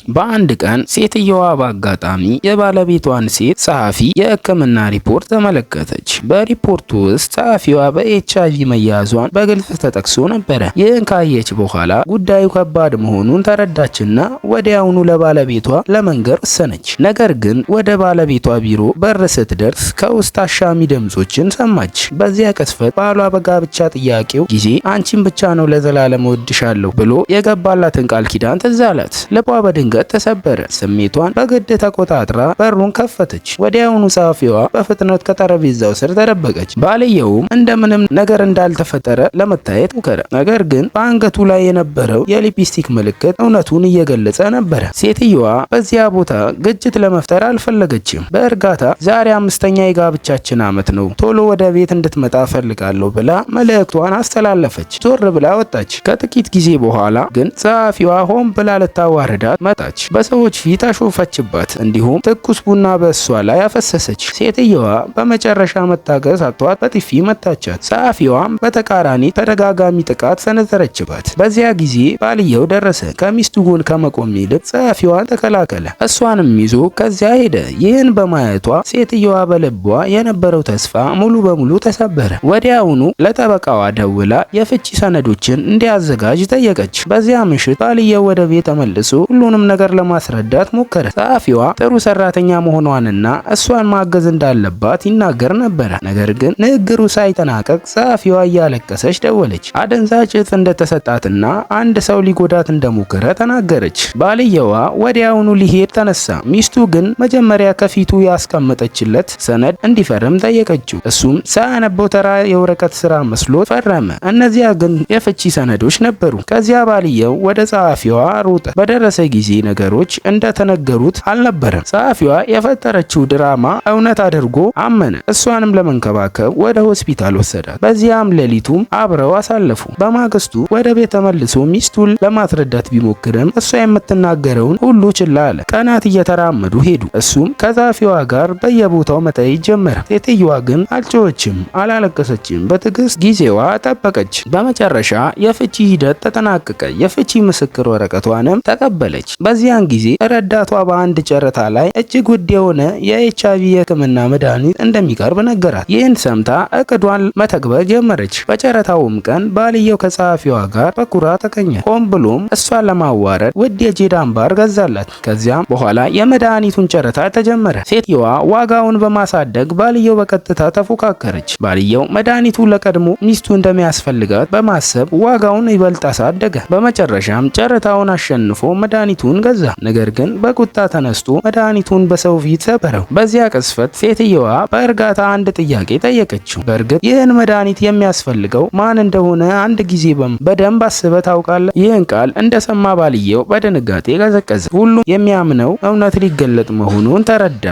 በአንድ ቀን ሴትየዋ በአጋጣሚ የባለቤቷን ሴት ጸሐፊ የሕክምና ሪፖርት ተመለከተች። በሪፖርቱ ውስጥ ጸሐፊዋ በኤችአይቪ መያዟን በግልጽ ተጠቅሶ ነበረ። ይህን ካየች በኋላ ጉዳዩ ከባድ መሆኑን ተረዳችና ወዲያውኑ ለባለቤቷ ለመንገር ወሰነች። ነገር ግን ወደ ባለቤቷ ቢሮ በር ስትደርስ ከውስጥ አሻሚ ድምጾችን ሰማች። በዚያ ቅጽበት ባሏ በጋብቻ ጥያቄው ጊዜ አንቺን ብቻ ነው ለዘላለም እወድሻለሁ ብሎ የገባላትን ቃል ኪዳን ትዝ አላት። ልቧ በድንገት ተሰበረ። ስሜቷን በግድ ተቆጣጥራ በሩን ከፈተች። ወዲያውኑ ጸሐፊዋ በፍጥነት ከጠረጴዛው ስር ተደበቀች። ባልየውም እንደምንም ነገር እንዳልተፈጠረ ለመታየት ሞከረ። ነገር ግን በአንገቱ ላይ የነበረው የሊፕስቲክ ምልክት እውነቱን እየገለጸ ነበረ። ሴትየዋ በዚያ ቦታ ግጭት ለመፍጠር አልፈለገችም። በእርጋታ ዛሬ 5ኛ የጋብቻችን ዓመት ነው፣ ቶሎ ወደ ቤት እንድትመጣ እፈልጋለሁ ብላ መልእክቷን አስተላለፈች። ዞር ብላ ወጣች። ከጥቂት ጊዜ በኋላ ግን ጸሐፊዋ ሆን ብላ ልታዋርዳት መጣች። በሰዎች ፊት አሾፈችባት፣ እንዲሁም ትኩስ ቡና በእሷ ላይ አፈሰሰች። ሴትየዋ በመጨረሻ መታገስ አጥቷት በጥፊ መታቻት። ጸሐፊዋም በተቃራኒ ተደጋጋሚ ጥቃት ሰነዘረችባት። በዚያ ጊዜ ባልየው ደረሰ። ከሚስቱ ጎን ከመቆም ይልቅ ጸሐፊዋን ተከላከለ። እሷንም ይዞ ከዚያ ሄደ። ይህን በማየቷ ሴትየዋ በልቧ የነበረው ተስፋ ሙሉ በሙሉ ተሰበረ። ወዲያውኑ ለጠበቃዋ ደውላ የፍቺ ሰነዶችን እንዲያዘጋጅ ጠየቀች። በዚያ ምሽት ባልየው ወደ ቤት ተመልሶ ሁሉንም ነገር ለማስረዳት ሞከረ። ጸሐፊዋ ጥሩ ሰራተኛ መሆኗንና እሷን ማገዝ እንዳለባት ይናገር ነበረ። ነገር ግን ንግግሩ ሳይጠናቀቅ ጸሐፊዋ እያለቀሰች ደወለች። አደንዛዥ እጽ እንደተሰጣትና አንድ ሰው ሊጎዳት እንደሞከረ ተናገረች። ባልየዋ ወዲያውኑ ሊሄድ ተነሳ። ሚስቱ ግን መጀመሪያ ከፊቱ ያስቀመጠችለት ሰነድ እንዲፈርም ጠየቀችው። እሱም ሳያነበው ተራ የወረቀት ስራ መስሎት ፈረመ። እነዚያ ግን የፍቺ ሰነዶች ነበሩ። ከዚያ ባልየው ወደ ጸሐፊዋ ሮጠ። በደረሰ ጊዜ ነገሮች እንደተነገሩት አልነበረም። ጸሐፊዋ የፈጠረችው ድራማ እውነት አድርጎ አመነ። እሷንም ለመንከባከብ ወደ ሆስፒታል ወሰዳት። በዚያም ሌሊቱም አብረው አሳለፉ። በማግስቱ ወደ ቤት ተመልሶ ሚስቱን ለማስረዳት ቢሞክርም እሷ የምትናገረውን ሁሉ ችላ አለ። ቀናት እየተራመዱ ሄዱ። እሱም ከጸሐፊዋ ጋር በየቦታው መታየት ጀመረ። ሴትየዋ ግን አልጮኸችም፣ አላለቀሰችም። በትዕግስት ጊዜዋ ጠበቀች። በመጨረሻ የፍቺ ሂደት ተጠናቀቀ። የፍቺ ምስክር ወረቀቷንም ተቀበለች። በዚያን ጊዜ ረዳቷ በአንድ ጨረታ ላይ እጅግ ውድ የሆነ የኤችአይቪ የሕክምና መድኃኒት እንደሚቀርብ ነገራት። ይህን ሰምታ እቅዷን መተግበር ጀመረች። በጨረታውም ቀን ባልየው ከጸሐፊዋ ጋር በኩራት ተገኘ። ሆን ብሎም እሷን ለማዋረድ ውድ የጄድ አምባር ገዛላት። ከዚያም በኋላ የመድኃኒቱን ጨረታ ተጀመረ። ሴትየዋ ዋጋውን በማሳደግ ባልየው በቀጥታ ተፎካከረች። ባልየው መድኃኒቱ ለቀድሞ ሚስቱ እንደሚያስፈልጋት በማሰብ ዋጋውን ይበልጥ አሳደገ። በመጨረሻም ጨረታውን አሸንፎ መድኃኒቱን ገዛ። ነገር ግን በቁጣ ተነስቶ መድኃኒቱን በሰው ፊት ሰበረው። በዚያ ቅስፈት ሴትየዋ በእርጋታ አንድ ጥያቄ ጠየቀችው። በእርግጥ ይህን መድኃኒት የሚያስፈልገው ማን እንደሆነ አንድ ጊዜ በደንብ አስበህ ታውቃለህ? ይህን ቃል እንደሰማ ባልየው በድንጋጤ ቀዘቀዘ። ሁሉም የሚያምነው እውነት ሊገለጥ መሆኑን ተረዳ።